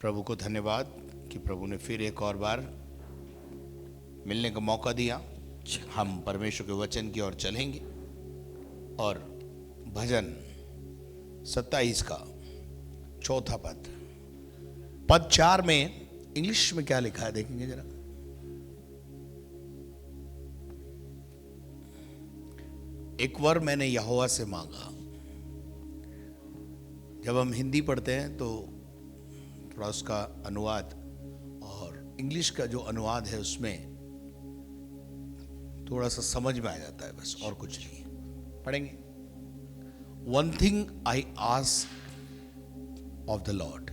प्रभु को धन्यवाद कि प्रभु ने फिर एक और बार मिलने का मौका दिया। हम परमेश्वर के वचन की ओर चलेंगे और भजन 27 का चौथा पद 4 में इंग्लिश में क्या लिखा है देखेंगे जरा। एक वर मैंने यहोवा से मांगा। जब हम हिंदी पढ़ते हैं तो थोड़ा उसका अनुवाद और इंग्लिश का जो अनुवाद है उसमें थोड़ा सा समझ में आ जाता है, बस और कुछ नहीं। पढ़ेंगे। One thing I ask of the Lord.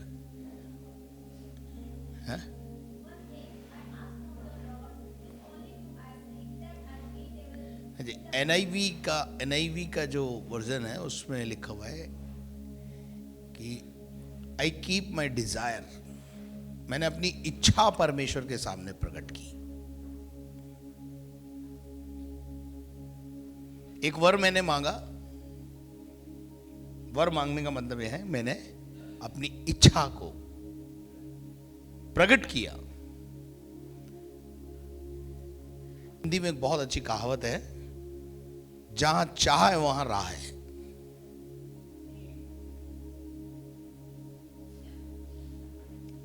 NIV का जो वर्जन है उसमें लिखा हुआ है कि आई कीप माई डिजायर। मैंने अपनी इच्छा परमेश्वर के सामने प्रकट की। एक वर मैंने मांगा। वर मांगने का मतलब यह है मैंने अपनी इच्छा को प्रकट किया। हिंदी में एक बहुत अच्छी कहावत है, जहां चाह है वहां राह है।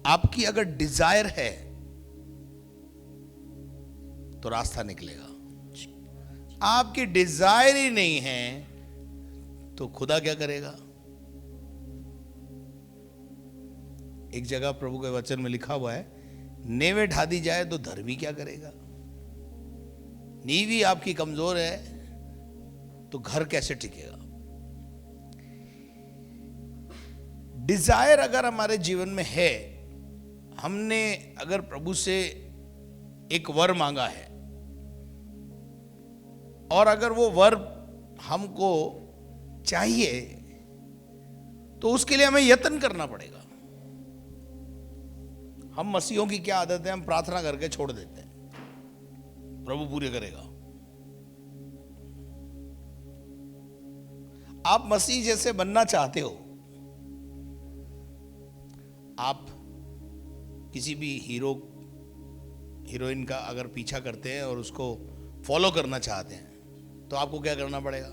आपकी अगर डिजायर है तो रास्ता निकलेगा। आपकी डिजायर ही नहीं है तो खुदा क्या करेगा। एक जगह प्रभु के वचन में लिखा हुआ है, नेवे ढा दी जाए तो धर्मी क्या करेगा। नींव ही आपकी कमजोर है तो घर कैसे टिकेगा। डिजायर अगर हमारे जीवन में है, हमने अगर प्रभु से एक वर मांगा है और अगर वो वर हमको चाहिए तो उसके लिए हमें यत्न करना पड़ेगा। हम मसीहों की क्या आदत है, हम प्रार्थना करके छोड़ देते हैं, प्रभु पूरे करेगा। आप मसीह जैसे बनना चाहते हो, आप किसी भी हीरोइन का अगर पीछा करते हैं और उसको फॉलो करना चाहते हैं तो आपको क्या करना पड़ेगा।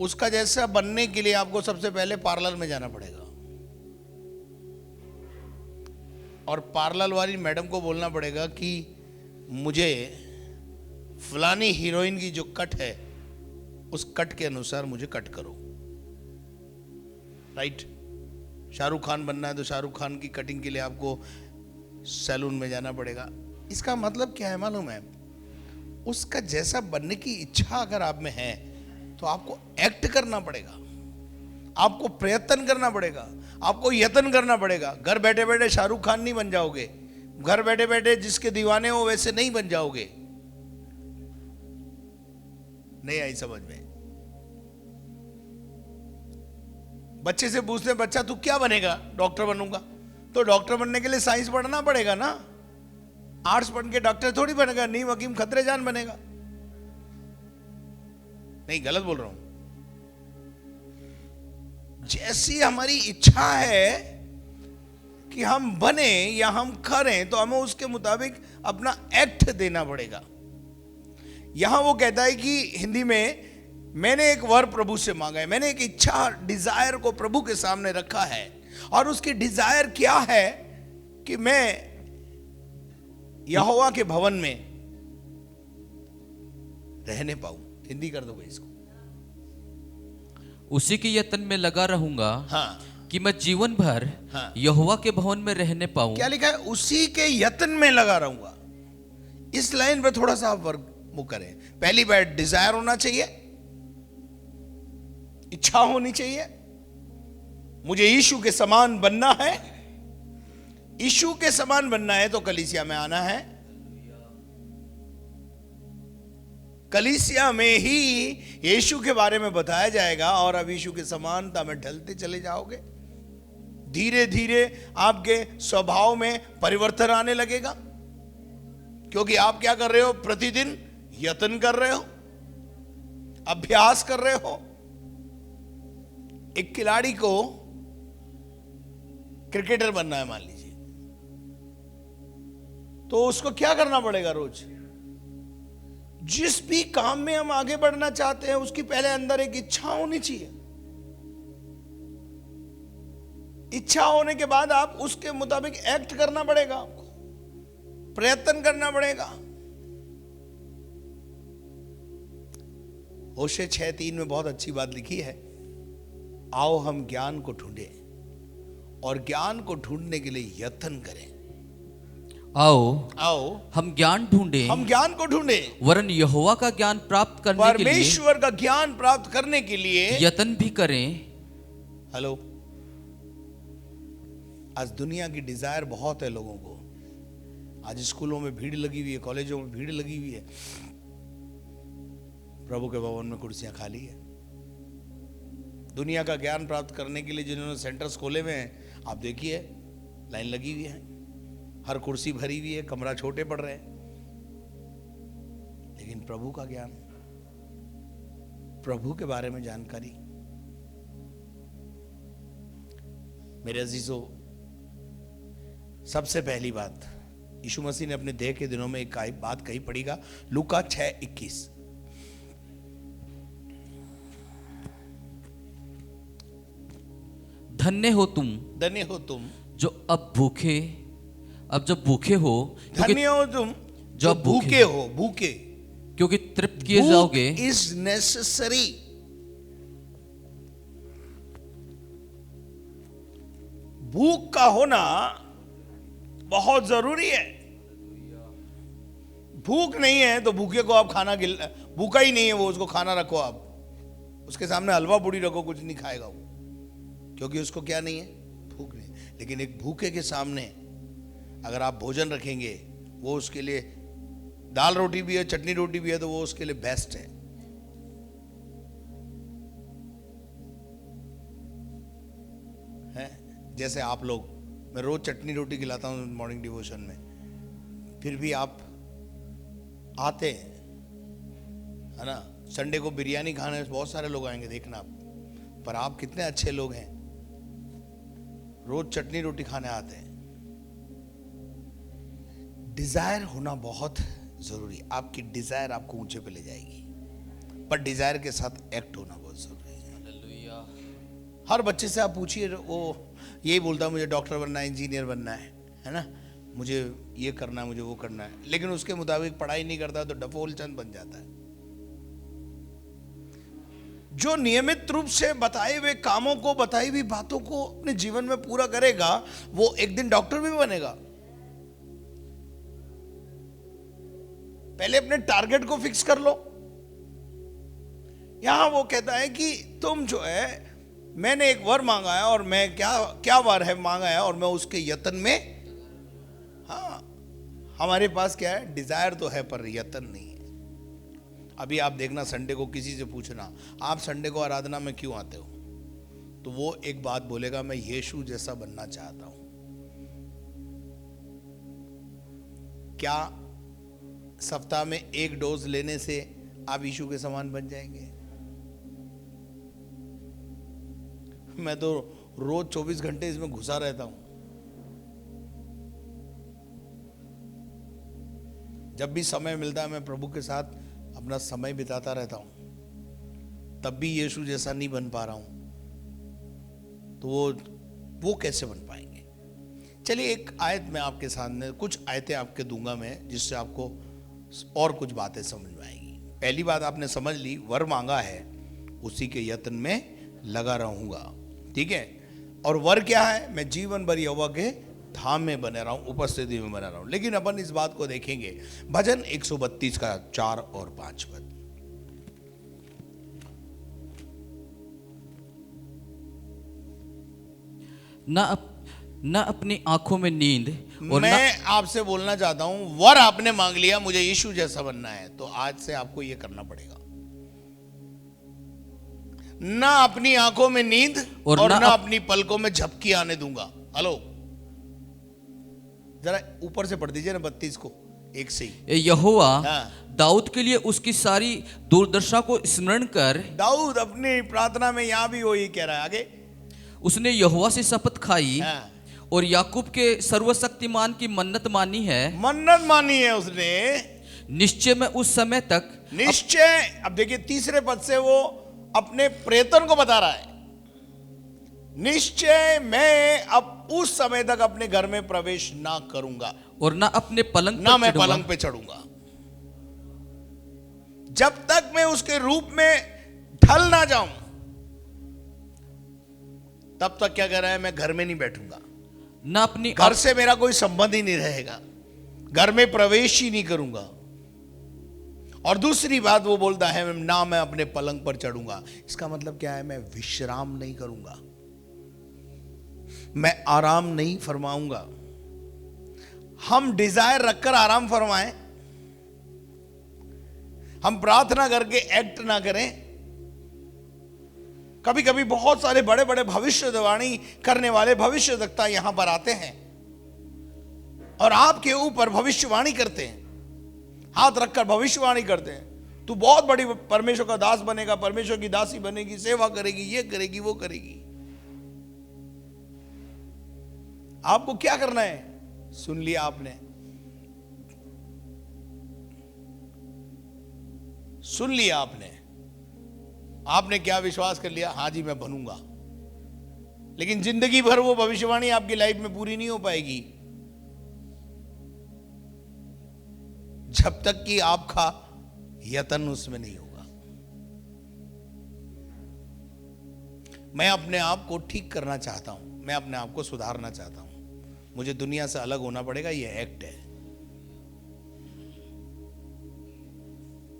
उसका जैसा बनने के लिए आपको सबसे पहले पार्लर में जाना पड़ेगा और पार्लर वाली मैडम को बोलना पड़ेगा कि मुझे फलानी हीरोइन की जो कट है उस कट के अनुसार मुझे कट करो। राइट। शाहरुख खान बनना है तो शाहरुख खान की कटिंग के लिए आपको सैलून में जाना पड़ेगा। इसका मतलब क्या है मालूम है, उसका जैसा बनने की इच्छा अगर आप में है तो आपको एक्ट करना पड़ेगा, आपको प्रयत्न करना पड़ेगा, आपको यत्न करना पड़ेगा। घर बैठे बैठे शाहरुख खान नहीं बन जाओगे, घर बैठे बैठे जिसके दीवाने हो वैसे नहीं बन जाओगे। नहीं आई समझ में। बच्चे से पूछते हैं, बच्चा तू क्या बनेगा। डॉक्टर बनूंगा। तो डॉक्टर बनने के लिए साइंस पढ़ना पड़ेगा ना। आर्ट्स पढ़ के डॉक्टर थोड़ी बनेगा। नीम हकीम खतरे जान बनेगा। नहीं, गलत बोल रहा हूं। जैसी हमारी इच्छा है कि हम बने या हम करें तो हमें उसके मुताबिक अपना एक्ट देना पड़ेगा। यहां वो कहता है कि हिंदी में मैंने एक वर प्रभु से मांगा है। मैंने एक इच्छा, डिजायर को प्रभु के सामने रखा है और उसकी डिजायर क्या है कि मैं यहोवा के भवन में रहने पाऊं। हिंदी कर दो भाई इसको। उसी के यत्न में लगा रहूंगा। हाँ, कि मैं जीवन भर हाँ, यहोवा के भवन में रहने पाऊं। क्या लिखा है, उसी के यत्न में लगा रहूंगा। इस लाइन पे थोड़ा सा आप वर्क वो करें। पहली बात, डिजायर होना चाहिए, इच्छा होनी चाहिए। मुझे यीशु के समान बनना है। यीशु के समान बनना है तो कलीसिया में आना है। कलीसिया में ही यीशु के बारे में बताया जाएगा और अब यीशु के समानता में ढलते चले जाओगे। धीरे धीरे आपके स्वभाव में परिवर्तन आने लगेगा, क्योंकि आप क्या कर रहे हो, प्रतिदिन यत्न कर रहे हो, अभ्यास कर रहे हो। एक खिलाड़ी को क्रिकेटर बनना है मान लीजिए, तो उसको क्या करना पड़ेगा? रोज जिस भी काम में हम आगे बढ़ना चाहते हैं उसकी पहले अंदर एक इच्छा होनी चाहिए। इच्छा होने के बाद आप उसके मुताबिक एक्ट करना पड़ेगा, आपको प्रयत्न करना पड़ेगा। होशे 6:3 में बहुत अच्छी बात लिखी है, आओ हम ज्ञान को ढूंढें और ज्ञान को ढूंढने के लिए यत्न करें। आओ हम ज्ञान ढूंढें, हम ज्ञान को ढूंढें, वरन यहोवा का ज्ञान प्राप्त करने के लिए, परमेश्वर का ज्ञान प्राप्त करने के लिए यत्न भी करें। हेलो, आज दुनिया की डिजायर बहुत है लोगों को। आज स्कूलों में भीड़ लगी हुई है, कॉलेजों में भीड़ लगी हुई है, प्रभु के भवन में कुर्सियां खाली है। दुनिया का ज्ञान प्राप्त करने के लिए जिन्होंने सेंटर्स खोले हुए हैं, आप देखिए लाइन लगी हुई है, हर कुर्सी भरी हुई है, कमरा छोटे पड़ रहे हैं। लेकिन प्रभु का ज्ञान, प्रभु के बारे में जानकारी, मेरे अजीजों, सबसे पहली बात यीशु मसीह ने अपने देह के दिनों में एक बात कही, पड़ेगा लूका 6:21। धन्य हो तुम जो अब जब भूखे हो, धन्य हो तुम जो भूखे हो, भूखे क्योंकि तृप्त किए जाओगे। Is necessary. भूख का होना बहुत जरूरी है। भूख नहीं है तो भूखे को आप खाना भूखा ही नहीं है वो, उसको खाना रखो, आप उसके सामने हलवा पूड़ी रखो, कुछ नहीं खाएगा वो, क्योंकि उसको क्या नहीं है? भूख नहीं। लेकिन एक भूखे के सामने अगर आप भोजन रखेंगे, वो उसके लिए दाल रोटी भी है, चटनी रोटी भी है, तो वो उसके लिए बेस्ट है। जैसे आप लोग, मैं रोज चटनी रोटी खिलाता हूँ मॉर्निंग डिवोशन में, फिर भी आप आते हैं, है ना? संडे को बिरयानी खाने बहुत सारे लोग आएंगे, देखना आप, पर आप कितने अच्छे लोग हैं, रोज चटनी रोटी खाने आते हैं। डिजायर होना बहुत जरूरी है। आपकी डिजायर आपको ऊंचे पे ले जाएगी, पर डिजायर के साथ एक्ट होना बहुत जरूरी है। हर बच्चे से आप पूछिए, वो यही बोलता है मुझे डॉक्टर बनना है, इंजीनियर बनना है ना, मुझे ये करना है, मुझे वो करना है, लेकिन उसके मुताबिक पढ़ाई नहीं करता तो डफोल चंद बन जाता है। जो नियमित रूप से बताए हुए कामों को, बताई हुई बातों को अपने जीवन में पूरा करेगा, वो एक दिन डॉक्टर भी बनेगा। पहले अपने टारगेट को फिक्स कर लो। यहां वो कहता है कि तुम जो है, मैंने एक वर मांगा है और मैं क्या वर है मांगा है, और मैं उसके यत्न में, हाँ, हमारे पास क्या है? डिजायर तो है पर यत्न नहीं है। अभी आप देखना, संडे को किसी से पूछना, आप संडे को आराधना में क्यों आते हो, तो वो एक बात बोलेगा, मैं यीशु जैसा बनना चाहता हूं। क्या सप्ताह में एक डोज लेने से आप यीशु के समान बन जाएंगे? मैं तो रोज 24 घंटे इसमें घुसा रहता हूं। जब भी समय मिलता है मैं प्रभु के साथ अपना समय बिताता रहता हूं, तब भी यीशु जैसा नहीं बन पा रहा हूं, तो वो कैसे बन पाएंगे? चलिए एक आयत में आपके सामने, कुछ आयतें आपके दूंगा मैं, जिससे आपको और कुछ बातें समझ में आएगी। पहली बात आपने समझ ली, वर मांगा है, उसी के यत्न में लगा रहूंगा, ठीक है। और वर क्या है? मैं जीवन भर यहोवा के धाम में बने रहा हूं, उपस्थिति में बना रहा हूं। लेकिन अपन इस बात को देखेंगे, भजन 132 का 4 और 5 पद। न अपनी आंखों में नींद, और मैं आपसे बोलना चाहता हूं, वर आपने मांग लिया, मुझे यीशु जैसा बनना है, तो आज से आपको यह करना पड़ेगा। ना अपनी आंखों में नींद और ना अपनी पलकों में झपकी आने दूंगा। हेलो, जरा ऊपर से पढ़ दीजिए ना 32 को, एक से ही। ये यहोवा हाँ। दाऊद के लिए उसकी सारी दुर्दशा को स्मरण कर दाऊद अपनी प्रार्थना में यहां भी वही कह रहा है। आगे उसने यहोवा से शपथ खाई हाँ। और याकूब के सर्वशक्तिमान की मन्नत मानी है। मन्नत मानी है उसने, निश्चय में उस समय तक निश्चय। अब देखिए तीसरे पद से वो अपने प्रेतन को बता रहा है, निश्चय मैं अब उस समय तक अपने घर में प्रवेश ना करूंगा और ना अपने पलंग ना पर मैं चढ़ूंगा। पलंग पे चढ़ूंगा, जब तक मैं उसके रूप में ढल ना जाऊं तब तक क्या कह रहा है, मैं घर में नहीं बैठूंगा, ना अपनी घर से मेरा कोई संबंध ही नहीं रहेगा, घर में प्रवेश ही नहीं करूंगा। और दूसरी बात वो बोलता है, ना मैं अपने पलंग पर चढ़ूंगा। इसका मतलब क्या है, मैं विश्राम नहीं करूंगा, मैं आराम नहीं फरमाऊंगा। हम डिजायर रखकर आराम फरमाएं, हम प्रार्थना करके एक्ट ना करें। कभी कभी बहुत सारे बड़े बड़े भविष्यवाणी करने वाले भविष्यवक्ता यहां पर आते हैं और आपके ऊपर भविष्यवाणी करते हैं, हाथ रखकर भविष्यवाणी करते हैं, तू बहुत बड़ी परमेश्वर का दास बनेगा, परमेश्वर की दासी बनेगी, सेवा करेगी, ये करेगी, वो करेगी। आपको क्या करना है, सुन लिया आपने, सुन लिया आपने, आपने क्या विश्वास कर लिया, हाँ जी मैं बनूंगा, लेकिन जिंदगी भर वो भविष्यवाणी आपकी लाइफ में पूरी नहीं हो पाएगी जब तक कि आपका यत्न उसमें नहीं होगा। मैं अपने आप को ठीक करना चाहता हूं, मैं अपने आप को सुधारना चाहता हूं, मुझे दुनिया से अलग होना पड़ेगा, यह एक्ट है।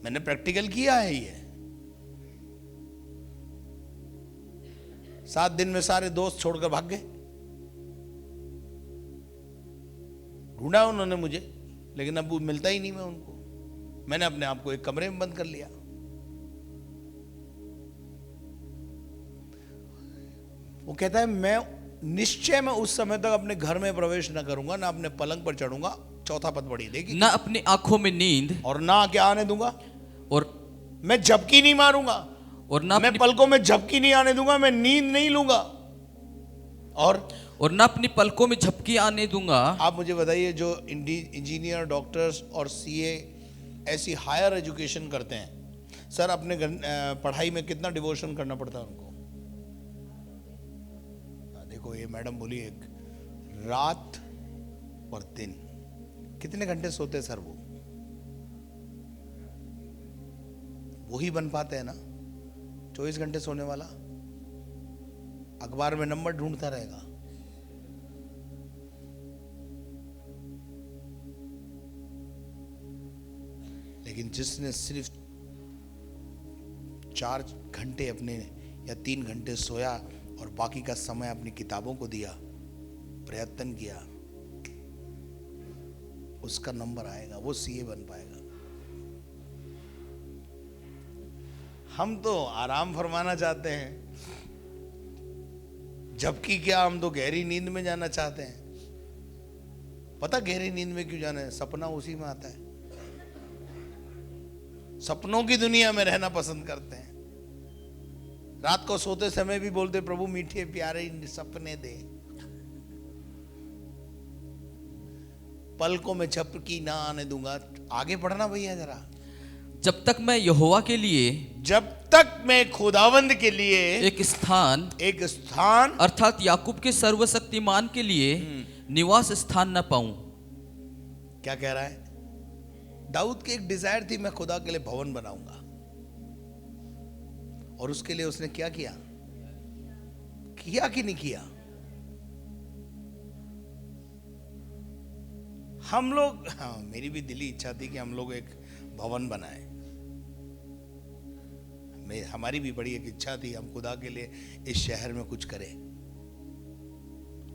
मैंने प्रैक्टिकल किया है ये। 7 दिन में सारे दोस्त छोड़कर भाग गए, ढूंढा उन्होंने मुझे, लेकिन अब वो मिलता ही नहीं मैं उनको। मैंने अपने आप को एक कमरे में बंद कर लिया। वो कहता है, मैं निश्चय में उस समय तक अपने घर में प्रवेश न करूंगा, ना अपने पलंग पर चढ़ूंगा। चौथा पद पढ़िए, देखिए, ना अपनी आंखों में नींद और ना क्या आने दूंगा, और मैं झपकी नहीं मारूंगा, और ना मैं अपनी पलकों में झपकी नहीं आने दूंगा, मैं नींद नहीं लूंगा, और ना अपनी पलकों में झपकी आने दूंगा। आप मुझे बताइए, जो इंजीनियर, डॉक्टर्स और सीए ऐसी हायर एजुकेशन करते हैं, सर अपने पढ़ाई में कितना डिवोशन करना पड़ता है उनको? देखो ये मैडम बोली, एक रात और दिन कितने घंटे सोते हैं सर? वो ही बन पाते हैं ना 24 घंटे सोने वाला, अखबार में नंबर ढूंढता रहेगा। लेकिन जिसने सिर्फ 4 घंटे अपने या 3 घंटे सोया और बाकी का समय अपनी किताबों को दिया, प्रयत्न किया, उसका नंबर आएगा, वो सीए बन पाएगा। हम तो आराम फरमाना चाहते हैं, जबकि क्या हम तो गहरी नींद में जाना चाहते हैं। पता गहरी नींद में क्यों जाना है? सपना उसी में आता है, सपनों की दुनिया में रहना पसंद करते हैं। रात को सोते समय भी बोलते, प्रभु मीठे प्यारे सपने दे। पलकों में झपकी ना आने दूंगा। आगे बढ़ना भैया जरा। जब तक मैं यहोवा के लिए, जब तक मैं खुदावंद के लिए एक स्थान अर्थात याकूब के सर्वशक्तिमान के लिए निवास स्थान न पाऊं। क्या कह रहा है? दाऊद की एक डिजायर थी, मैं खुदा के लिए भवन बनाऊंगा, और उसके लिए उसने क्या किया? किया कि नहीं किया? हम लोग, हाँ मेरी भी दिली इच्छा थी कि हम लोग एक भवन बनाएं। हमारी भी बड़ी एक इच्छा थी, हम खुदा के लिए इस शहर में कुछ करें।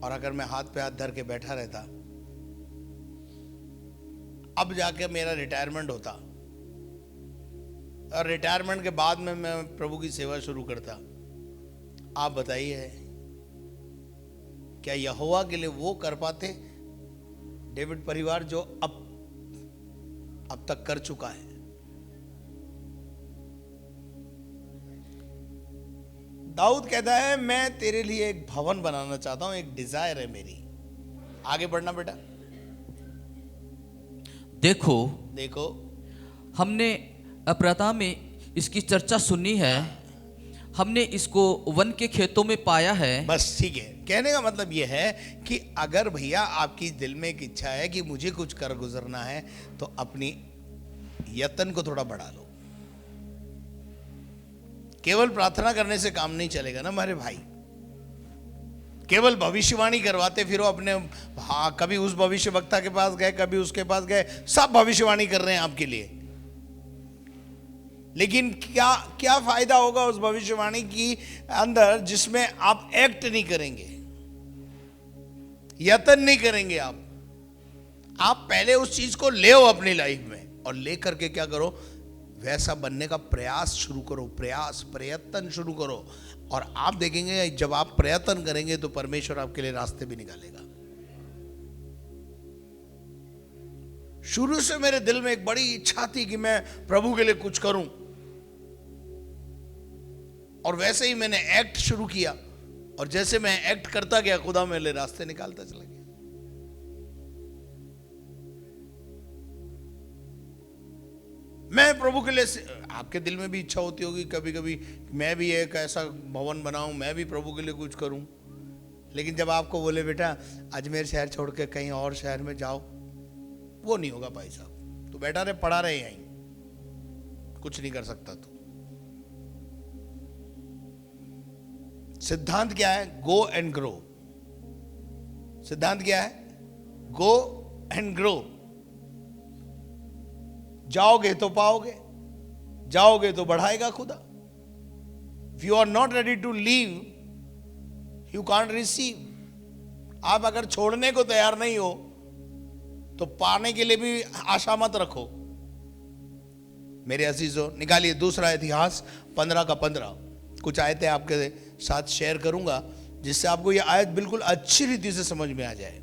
और अगर मैं हाथ पे हाथ धर के बैठा रहता, अब जाके मेरा रिटायरमेंट होता, और रिटायरमेंट के बाद में मैं प्रभु की सेवा शुरू करता। आप बताइए, क्या यहोवा के लिए वो कर पाते डेविड परिवार जो अब अब तक कर चुका है। दाऊद कहता है मैं तेरे लिए एक भवन बनाना चाहता हूं, एक डिजायर है मेरी। आगे बढ़ना बेटा। देखो देखो हमने अप्राता में इसकी चर्चा सुनी है, हमने इसको वन के खेतों में पाया है। बस ठीक है। कहने का मतलब यह है कि अगर भैया आपकी दिल में एक इच्छा है कि मुझे कुछ कर गुजरना है, तो अपनी यत्न को थोड़ा बढ़ा लो। केवल प्रार्थना करने से काम नहीं चलेगा ना हमारे भाई। केवल भविष्यवाणी करवाते फिरो अपने, हाँ कभी उस भविष्य वक्ता के पास गए, कभी उसके पास गए, सब भविष्यवाणी कर रहे हैं आपके लिए, लेकिन क्या क्या फायदा होगा उस भविष्यवाणी की अंदर जिसमें आप एक्ट नहीं करेंगे, यत्न नहीं करेंगे। आप पहले उस चीज को ले अपनी लाइफ में, और ले करके क्या करो, वैसा बनने का प्रयास शुरू करो, प्रयत्न शुरू करो। और आप देखेंगे जब आप प्रयत्न करेंगे तो परमेश्वर आपके लिए रास्ते भी निकालेगा। शुरू से मेरे दिल में एक बड़ी इच्छा थी कि मैं प्रभु के लिए कुछ करूं, और वैसे ही मैंने एक्ट शुरू किया, और जैसे मैं एक्ट करता गया खुदा मेरे लिए रास्ते निकालता चला गया। मैं प्रभु के लिए, आपके दिल में भी इच्छा होती होगी कभी कभी, मैं भी एक ऐसा भवन बनाऊं, मैं भी प्रभु के लिए कुछ करूं। लेकिन जब आपको बोले बेटा अजमेर शहर छोड़ के कहीं और शहर में जाओ, वो नहीं होगा भाई साहब। तो बैठा रहे, पढ़ा रहे, यहीं कुछ नहीं कर सकता। तो सिद्धांत क्या है? Go and grow. सिद्धांत क्या है? Go and grow. जाओगे तो पाओगे, जाओगे तो बढ़ाएगा खुदा। If you are not ready to leave, you can't receive. आप अगर छोड़ने को तैयार नहीं हो तो पाने के लिए भी आशा मत रखो। मेरे अजीजों, निकालिए दूसरा इतिहास 15:15। कुछ आयतें आपके साथ शेयर करूंगा जिससे आपको यह आयत बिल्कुल अच्छी रीति से समझ में आ जाए।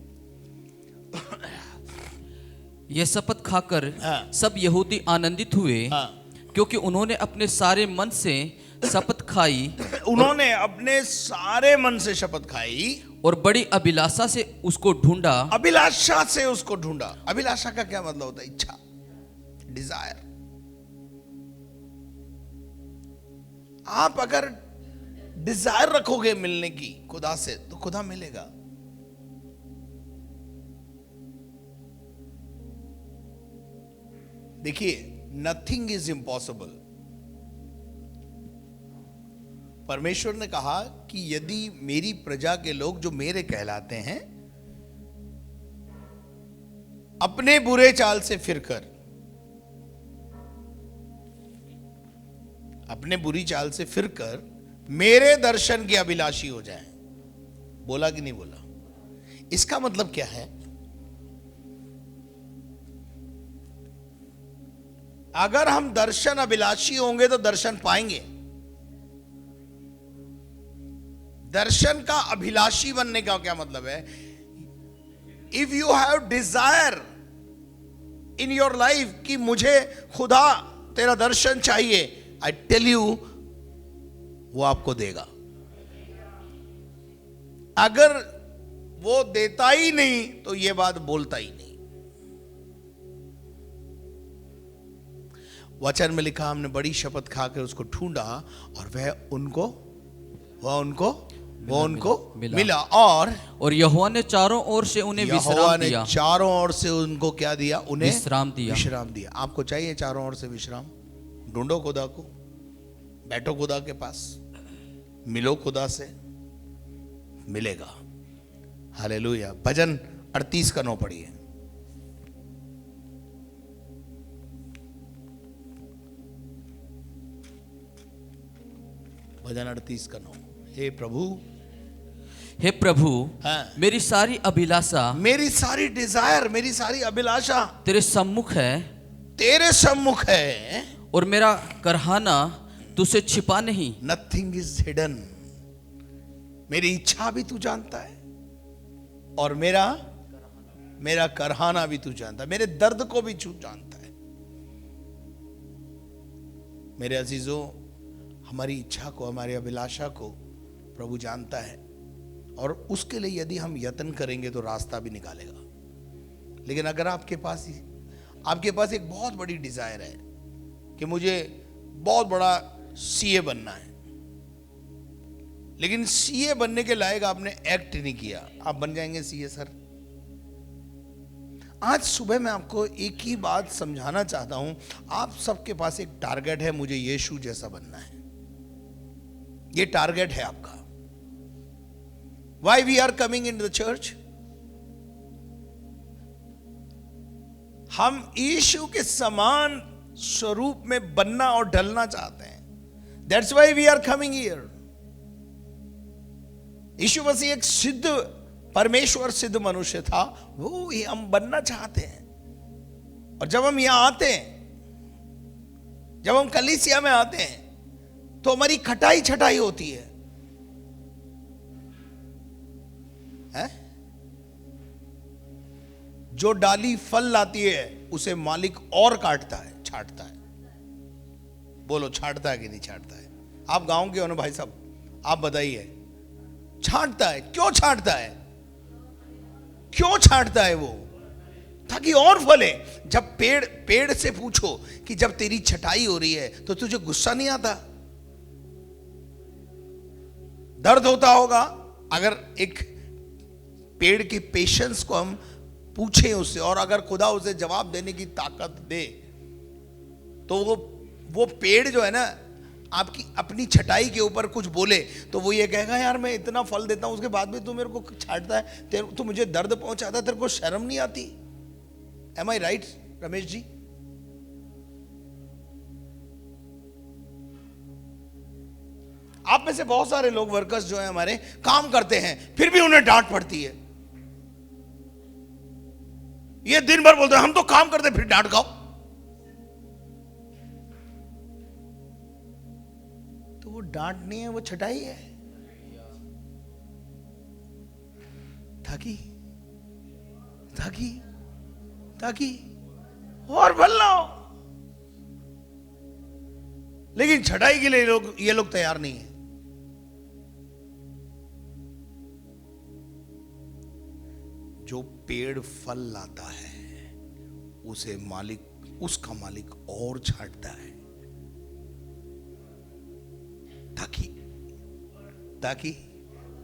यह शपथ खाकर हाँ। सब यहूदी आनंदित हुए, हाँ। क्योंकि उन्होंने अपने सारे मन से शपथ खाई। उन्होंने अपने सारे मन से शपथ खाई और बड़ी अभिलाषा से उसको ढूंढा। अभिलाषा से उसको ढूंढा। अभिलाषा का क्या मतलब होता है? इच्छा, डिजायर। आप अगर डिजायर रखोगे मिलने की खुदा से, तो खुदा मिलेगा। देखिए, नथिंग इज इम्पॉसिबल। परमेश्वर ने कहा कि यदि मेरी प्रजा के लोग जो मेरे कहलाते हैं अपने बुरे चाल से फिरकर, अपने बुरी चाल से फिरकर मेरे दर्शन के अभिलाषी हो जाएं। बोला कि नहीं बोला? इसका मतलब क्या है? अगर हम दर्शन अभिलाषी होंगे तो दर्शन पाएंगे। दर्शन का अभिलाषी बनने का क्या मतलब है? If you have Dzire in your life कि मुझे खुदा तेरा दर्शन चाहिए, आई टेल यू, वो आपको देगा। अगर वो देता ही नहीं तो ये बात बोलता ही नहीं। वचन में लिखा, हमने बड़ी शपथ खाकर उसको ढूंढा और वह उनको मिला। और यहोवा ने चारों ओर से उन्हें विश्राम दिया। चारों ओर से उनको क्या दिया? उन्हें विश्राम दिया। आपको चाहिए चारों ओर से विश्राम? ढूंढो खुदा को, बैठो खुदा के पास, मिलो खुदा से, मिलेगा। हालेलुया। भजन 38:9 पढ़िए। भजन 38:9। हे प्रभु, हाँ। मेरी सारी अभिलाषा, मेरी सारी डिजायर, मेरी सारी अभिलाषा तेरे सम्मुख है, और मेरा करहाना तुझसे छिपा नहीं। Nothing is hidden. मेरी इच्छा भी तू जानता है, और मेरा करहाना भी तू जानता है, मेरे दर्द को भी तू जानता है। मेरे अजीजों, हमारी इच्छा को, हमारी अभिलाषा को प्रभु जानता है, और उसके लिए यदि हम यत्न करेंगे तो रास्ता भी निकालेगा। लेकिन अगर आपके पास एक बहुत बड़ी डिजायर है कि मुझे बहुत बड़ा सीए बनना है, लेकिन सीए बनने के लायक आपने एक्ट नहीं किया, आप बन जाएंगे सीए सर? आज सुबह मैं आपको एक ही बात समझाना चाहता हूं। आप सबके पास एक टारगेट है, मुझे यीशु जैसा बनना है। ये टारगेट है आपका। Why we are coming in the church? हम यीशु के समान स्वरूप में बनना और ढलना चाहते हैं। That's why we are coming here. यीशु मसीह एक सिद्ध परमेश्वर सिद्ध मनुष्य था, वो ही हम बनना चाहते हैं। और जब हम यहां आते हैं, जब हम कलीसिया में आते हैं, तो हमारी खटाई छटाई होती है, हैं? जो डाली फल लाती है उसे मालिक और काटता है, छांटता है। बोलो, छांटता है कि नहीं छांटता है? आप गांव के हो ना भाई साहब, आप बताइए। छांटता है। क्यों छांटता है? क्यों छांटता है वो? ताकि और फले। जब पेड़ से पूछो कि जब तेरी छटाई हो रही है तो तुझे गुस्सा नहीं आता? दर्द होता होगा। अगर एक पेड़ के पेशेंस को हम पूछें उससे, और अगर खुदा उसे जवाब देने की ताकत दे, तो वो पेड़ जो है ना, आपकी अपनी छटाई के ऊपर कुछ बोले तो वो ये कहेगा, यार मैं इतना फल देता हूं, उसके बाद भी तू मेरे को छांटता है, तू मुझे दर्द पहुंचाता है, तेरे को शर्म नहीं आती? एम आई राइट रमेश जी? आप में से बहुत सारे लोग, वर्कर्स जो है हमारे, काम करते हैं फिर भी उन्हें डांट पड़ती है। ये दिन भर बोलते हैं हम तो काम करते फिर डांट खाओ। तो वो डांट नहीं है, वो छटाई है, ताकि और फल ना हो। लेकिन छटाई के लिए ये लोग तैयार नहीं है। जो पेड़ फल लाता है उसे उसका मालिक और छांटता है,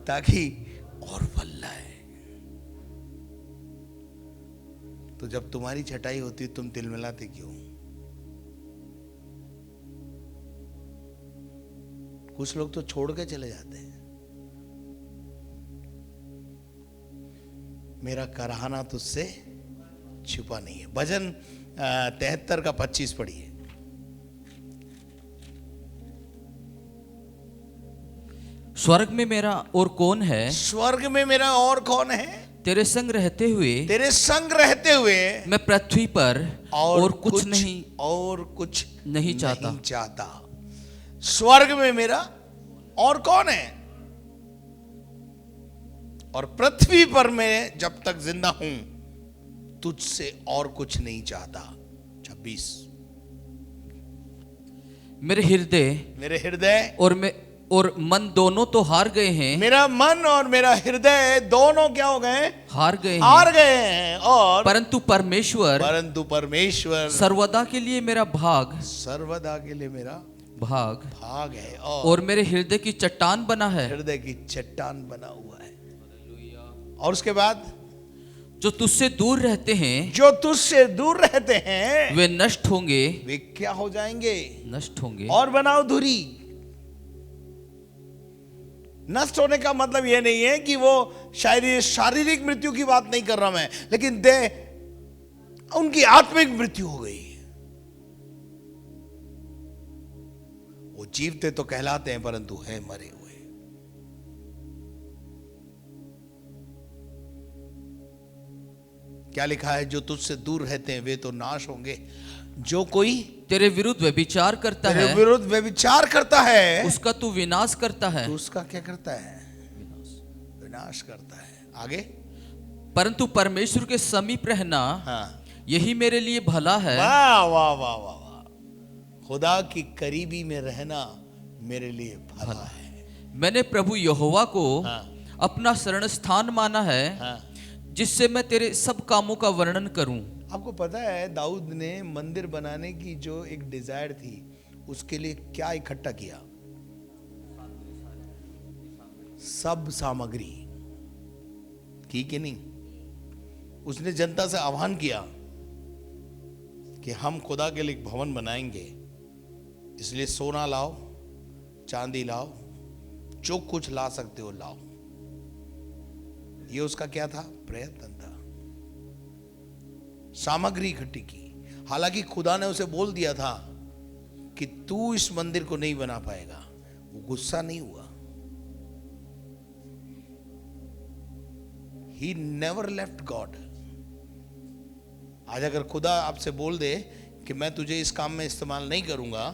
ताकि और फल लाए। तो जब तुम्हारी छटाई होती तुम तिलमिलाते क्यों? कुछ लोग तो छोड़ के चले जाते हैं। मेरा कराहना तुझसे छुपा नहीं है। भजन 73 का 25 पढ़िए। स्वर्ग में मेरा और कौन है? स्वर्ग में मेरा और कौन है? तेरे संग रहते हुए मैं पृथ्वी पर और कुछ नहीं चाहता। स्वर्ग में मेरा और कौन है? और पृथ्वी पर मैं जब तक जिंदा हूं तुझसे और कुछ नहीं चाहता। 26। मेरे हृदय और मन दोनों तो हार गए हैं। मेरा मन और मेरा हृदय दोनों क्या हो गए? हार गए हैं। और परंतु परमेश्वर सर्वदा के लिए मेरा भाग है, और मेरे हृदय की चट्टान बना है। हृदय की चट्टान बना हुआ है। और उसके बाद जो तुझसे दूर रहते हैं वे नष्ट होंगे। वे क्या हो जाएंगे? नष्ट होंगे। और बनाओ धुरी। नष्ट होने का मतलब यह नहीं है कि वो शारीरिक मृत्यु की बात नहीं कर रहा मैं, लेकिन उनकी आत्मिक मृत्यु हो गई। वो जीवते तो कहलाते हैं परंतु है मरे हुए। क्या लिखा है? जो तुझसे दूर रहते हैं वे तो नाश होंगे। जो कोई तेरे विरुद्ध व्यभिचार करता है उसका तू विनाश करता है। तो उसका क्या करता है? विनाश करता है। आगे, परंतु परमेश्वर के समीप रहना, हाँ, यही मेरे लिए भला है। वाह वाह वाह वाह वाह, खुदा की करीबी में रहना मेरे लिए भला है। मैंने प्रभु यहोवा को हाँ। अपना शरण स्थान माना है, हाँ। जिससे मैं तेरे सब कामों का वर्णन करूं। आपको पता है दाऊद ने मंदिर बनाने की जो एक डिजायर थी उसके लिए क्या इकट्ठा किया? सब सामग्री की कि नहीं? उसने जनता से आह्वान किया कि हम खुदा के लिए एक भवन बनाएंगे, इसलिए सोना लाओ, चांदी लाओ, जो कुछ ला सकते हो लाओ। ये उसका क्या था? प्रयत्न था। सामग्री इकट्ठी की। हालांकि खुदा ने उसे बोल दिया था कि तू इस मंदिर को नहीं बना पाएगा। वो गुस्सा नहीं हुआ। He never left God. आज अगर खुदा आपसे बोल दे कि मैं तुझे इस काम में इस्तेमाल नहीं करूंगा,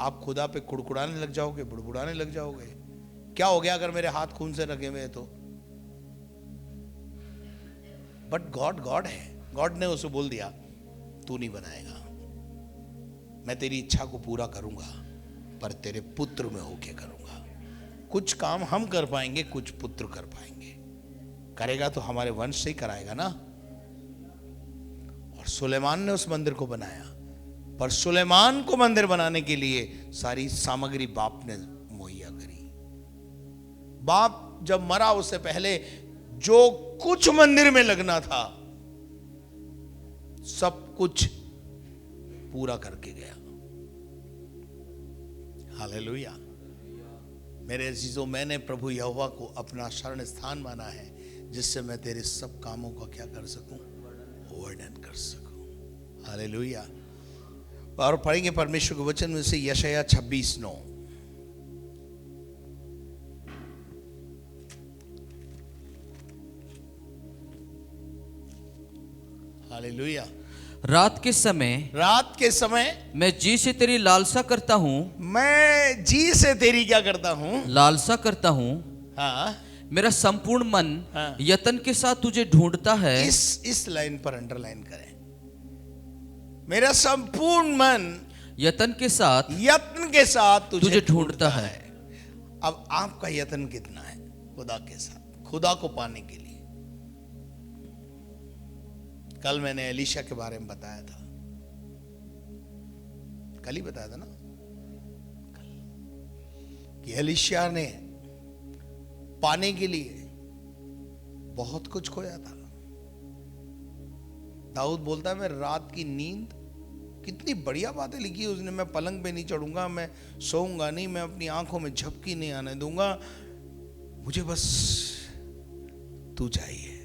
आप खुदा पे कुड़कुड़ाने लग जाओगे, बुड़बुड़ाने लग जाओगे। क्या हो गया अगर मेरे हाथ खून से रगे हुए तो? बट गॉड है। गॉड ने उसे बोल दिया तू नहीं बनाएगा, मैं तेरी इच्छा को पूरा करूंगा, पर तेरे पुत्र में होके करूंगा। कुछ काम हम कर पाएंगे, कुछ पुत्र कर पाएंगे। करेगा तो हमारे वंश से ही कराएगा ना। और सुलेमान ने उस मंदिर को बनाया, पर सुलेमान को मंदिर बनाने के लिए सारी सामग्री बाप ने मुहैया करी। बाप जब मरा उससे पहले जो कुछ मंदिर में लगना था सब कुछ पूरा करके गया। हालेलुया। मेरे अजीजों, मैंने प्रभु यहोवा को अपना शरण स्थान माना है, जिससे मैं तेरे सब कामों का क्या कर सकूं? वर्णन कर सकूं। हालेलुया। और पढ़ेंगे परमेश्वर के वचन में से यशायाह 26:9। हालेलुया। रात के समय मैं जी से तेरी लालसा करता हूँ। मैं जी से तेरी क्या करता हूँ? लालसा करता हूँ। हाँ। मेरा संपूर्ण मन हाँ। यतन के साथ तुझे ढूंढता है। इस लाइन पर अंडरलाइन करें। मेरा संपूर्ण मन यत्न के साथ तुझे ढूंढता है। अब आपका यत्न कितना है खुदा के साथ, खुदा को पाने के लिए? कल मैंने एलीशा के बारे में बताया था, कल ही बताया था ना, कि एलीशा ने पाने के लिए बहुत कुछ खोया था। दाऊद बोलता है मैं रात की नींद, कितनी बढ़िया बातें लिखी है उसने, मैं पलंग पे नहीं चढ़ूंगा, मैं सोऊंगा नहीं, मैं अपनी आंखों में झपकी नहीं आने दूंगा, मुझे बस तू चाहिए,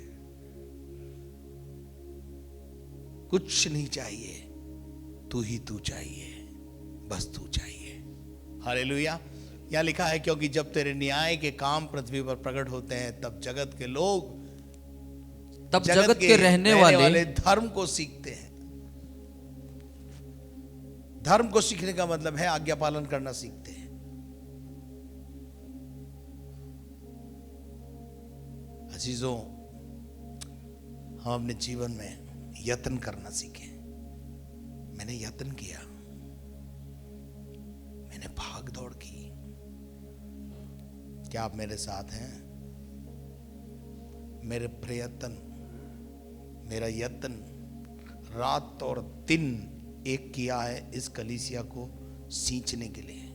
कुछ नहीं चाहिए, तू ही तू चाहिए, बस तू चाहिए। हालेलुया। यहां लिखा है क्योंकि जब तेरे न्याय के काम पृथ्वी पर प्रकट होते हैं तब जगत के लोग, तब जगत के रहने वाले धर्म को सीखते हैं। धर्म को सीखने का मतलब है आज्ञा पालन करना सीखते हैं। अजीजों, हम अपने जीवन में यत्न करना सीखें। मैंने यत्न किया, मैंने भाग दौड़ की। क्या आप मेरे साथ हैं? मेरे प्रयत्न, मेरा यत्न रात और दिन एक किया है इस कलीसिया को सींचने के लिए।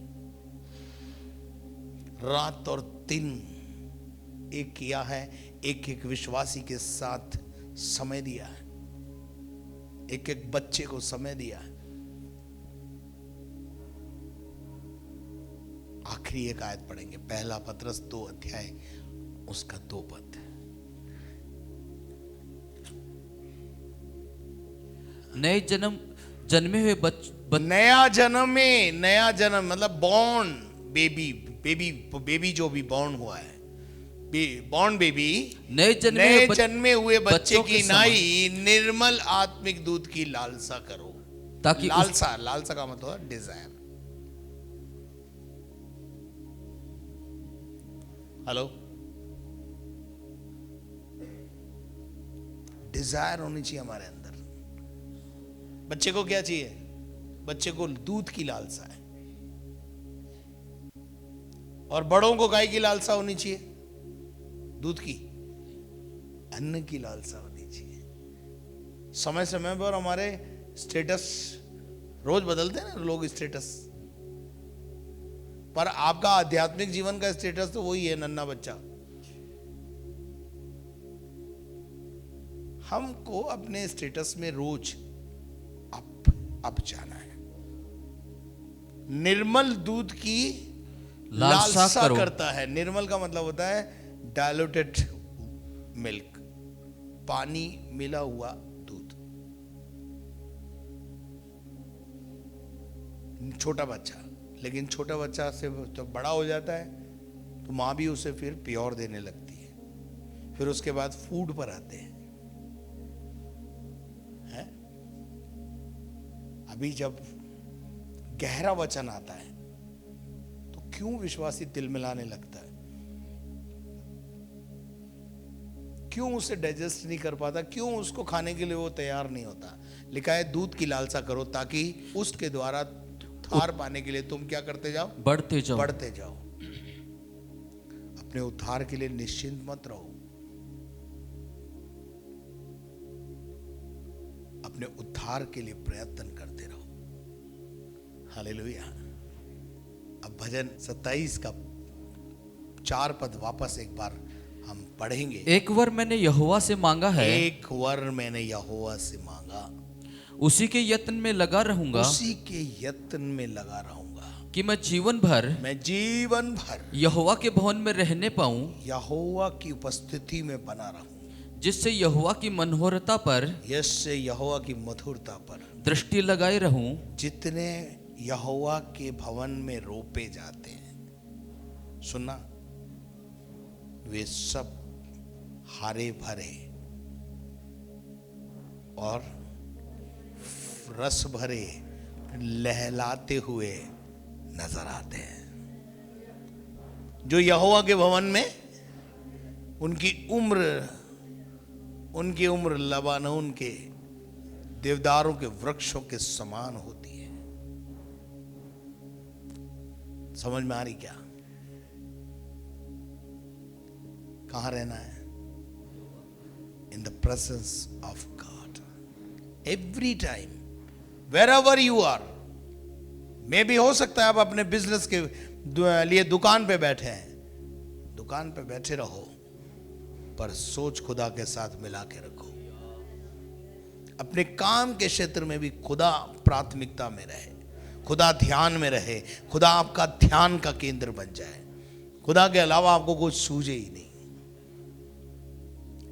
रात और दिन एक किया है, एक एक विश्वासी के साथ समय दिया है, एक एक बच्चे को समय दिया है। आखिरी एक आयत पढ़ेंगे, पहला पत्रस 2 अध्याय उसका 2 पद। नए जन्मे हुए नया जन्म मतलब बॉर्न बेबी जो भी बॉर्न हुआ है, बॉर्न बेबी, नए जन्मे हुए बच्चे की नाई निर्मल आत्मिक दूध की लालसा करो। ताकि लालसा का मतलब है डिजायर। हेलो, डिजायर होनी चाहिए हमारे अंदर। बच्चे को क्या चाहिए? बच्चे को दूध की लालसा है, और बड़ों को गाय की लालसा होनी चाहिए, दूध की, अन्न की लालसा होनी चाहिए। समय समय पर हमारे स्टेटस रोज बदलते हैं ना लोग, स्टेटस, पर आपका आध्यात्मिक जीवन का स्टेटस तो वही है, नन्हा बच्चा। हमको अपने स्टेटस में रोज अप जाना है। निर्मल दूध की लालसा करो। करता है। निर्मल का मतलब होता है डायल्यूटेड मिल्क, पानी मिला हुआ दूध। छोटा बच्चा, लेकिन छोटा बच्चा से तो बड़ा हो जाता है तो माँ भी उसे फिर प्योर देने लगती है। फिर उसके बाद फूड पर आते हैं। अभी जब गहरा वचन आता है तो क्यों विश्वासी तिलमिलाने लगता है, क्यों उसे डाइजेस्ट नहीं कर पाता, क्यों उसको खाने के लिए वो तैयार नहीं होता। लिखा है दूध की लालसा करो ताकि उसके द्वारा उद्धार पाने के लिए तुम क्या करते जाओ, बढ़ते जाओ। बढ़ते जाओ। अपने उद्धार के लिए निश्चिंत मत रहो, अपने उद्धार के लिए प्रयत्न करते रहो। हालेलुया। अब भजन 27 का 4 पद वापस एक बार हम पढ़ेंगे। एक वर मैंने यहोवा से मांगा है, एक वर मैंने यहोवा से मांगा, उसी के यत्न में लगा रहूंगा, उसी के यत्न में लगा रहूंगा कि मैं जीवन भर यहोवा के भवन में रहने पाऊं, यहोवा की उपस्थिति में बना रहूं, जिससे यहोवा की मनोहरता पर, जिससे यहोवा की मधुरता पर दृष्टि लगाए रहूं। जितने यहोवा के भवन में रोपे जाते हैं, सुना, वे सब हरे भरे और रस भरे लहलाते हुए नजर आते हैं। जो यहोवा के भवन में, उनकी उम्र लबानोन के देवदारों के वृक्षों के समान होती है। समझ में आ रही क्या? कहां रहना है? In the presence of God every time, wherever you are. मे भी हो सकता है आप अपने बिजनेस के लिए दुकान पे बैठे हैं, दुकान पे बैठे रहो, पर सोच खुदा के साथ मिला के रखो। अपने काम के क्षेत्र में भी खुदा प्राथमिकता में रहे, खुदा ध्यान में रहे, खुदा आपका ध्यान का केंद्र बन जाए। खुदा के अलावा आपको कुछ सूझे ही नहीं।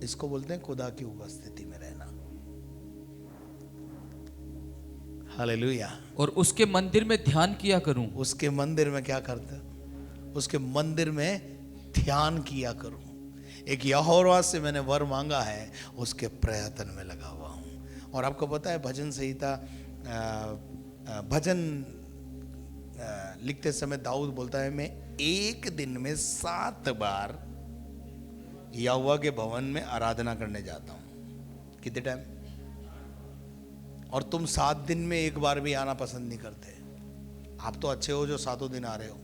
इसको बोलते हैं खुदा की उपस्थिति में रहना। हालेलुया। और उसके मंदिर में ध्यान किया करूं। उसके मंदिर में क्या करते? उसके मंदिर में ध्यान किया करूं। एक यहोवा से मैंने वर मांगा है, उसके प्रयत्न में लगा हुआ हूं। और आपको पता है भजन संहिता, भजन लिखते समय दाऊद बोलता है, मैं एक दिन में 7 बार यहोवा के भवन में आराधना करने जाता हूं। कितने टाइम? और तुम 7 दिन में एक बार भी आना पसंद नहीं करते। आप तो अच्छे हो जो 7 दिन आ रहे हो।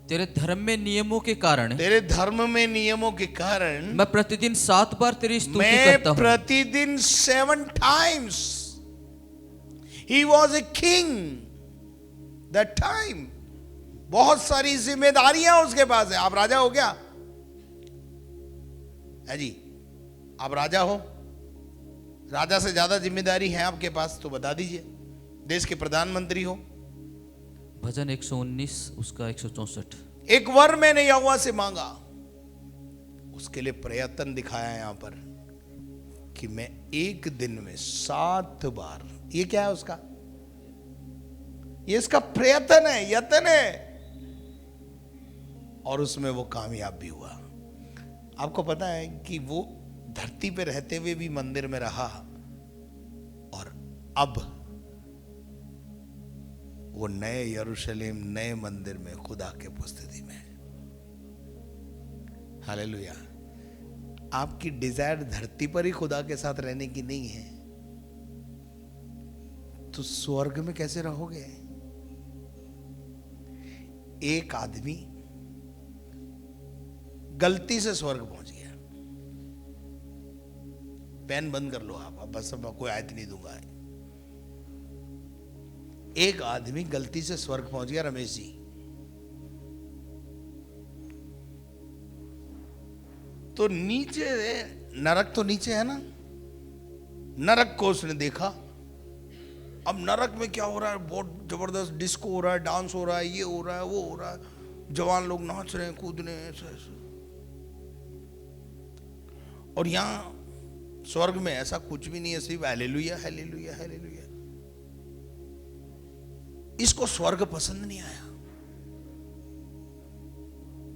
तेरे धर्म में नियमों के कारण, तेरे धर्म में नियमों के कारण मैं प्रतिदिन 7 बार तेरी स्तुति मैं करता हूं। प्रतिदिन 7 times he was a king that time। बहुत सारी जिम्मेदारियां उसके पास है। आप राजा हो क्या? है जी, आप राजा हो? राजा से ज्यादा जिम्मेदारी है आपके पास तो बता दीजिए। देश के प्रधानमंत्री हो। भजन 119 उसका 164। एक वर मैंने यहोवा से मांगा, उसके लिए प्रयत्न दिखाया यहां पर कि मैं एक दिन में 7 बार। ये क्या है उसका? ये इसका प्रयत्न है, यत्न है, और उसमें वो कामयाब भी हुआ। आपको पता है कि वो धरती पे रहते हुए भी मंदिर में रहा, और अब वो नए यरूशलेम, नए मंदिर में खुदा के उपस्थिति में। हालेलुया। आपकी डिजायर धरती पर ही खुदा के साथ रहने की नहीं है, तो स्वर्ग में कैसे रहोगे? एक आदमी गलती से स्वर्ग पहुंच गया। पेन बंद कर लो आप, अब बस मैं कोई आयत नहीं दूंगा। एक आदमी गलती से स्वर्ग पहुंच गया, रमेश जी। तो नीचे, नरक तो नीचे है ना, नरक को उसने देखा। अब नरक में क्या हो रहा है? बहुत जबरदस्त डिस्को हो रहा है, डांस हो रहा है, ये हो रहा है, वो हो रहा है, जवान लोग नाच रहे हैं, कूद रहे हैं, ऐसे। और यहां स्वर्ग में ऐसा कुछ भी नहीं है, सिर्फ हालेलुया हालेलुया हालेलुया। इसको स्वर्ग पसंद नहीं आया,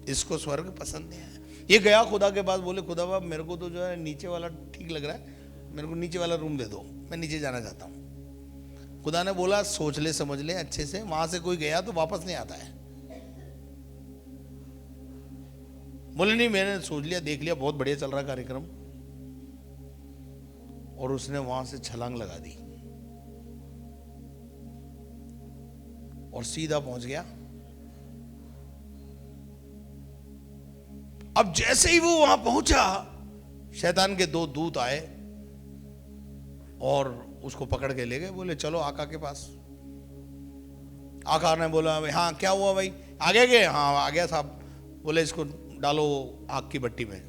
इसको स्वर्ग पसंद नहीं आया। ये गया खुदा के पास, बोले खुदा बाब मेरे को तो जो है नीचे वाला ठीक लग रहा है, मेरे को नीचे वाला रूम दे दो, मैं नीचे जाना चाहता हूं। खुदा ने बोला सोच ले समझ ले अच्छे से, वहां से कोई गया तो वापस नहीं आता है। बोले नहीं, मैंने सोच लिया, देख लिया, बहुत बढ़िया चल रहा कार्यक्रम। और उसने वहां से छलांग लगा दी और सीधा पहुंच गया। अब जैसे ही वो वहां पहुंचा, शैतान के दो दूत आए और उसको पकड़ के ले गए। बोले चलो आका के पास। आका ने बोला हाँ क्या हुआ भाई, आगे गए? हाँ आ गया साहब। बोले इसको डालो आग की भट्टी में।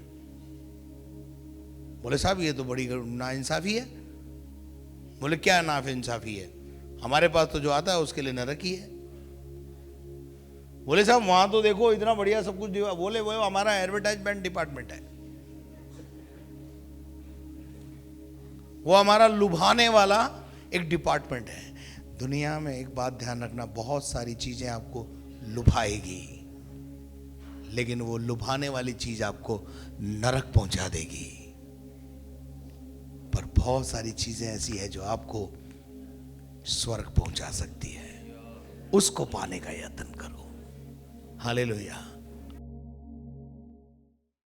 बोले साहब ये तो बड़ी नाइंसाफी है। बोले क्या नाइंसाफी है? हमारे पास तो जो आता है उसके लिए नरक ही है। बोले साहब वहां तो देखो इतना बढ़िया सब कुछ। बोले वो हमारा एडवर्टाइजमेंट डिपार्टमेंट है, वो हमारा लुभाने वाला एक डिपार्टमेंट है। दुनिया में एक बात ध्यान रखना, बहुत सारी चीजें आपको लुभाएगी, लेकिन वो लुभाने वाली चीज आपको नरक पहुंचा देगी। पर बहुत सारी चीजें ऐसी है जो आपको स्वर्ग पहुंचा सकती है। उसको पाने का यत्न करो। हालेलुया।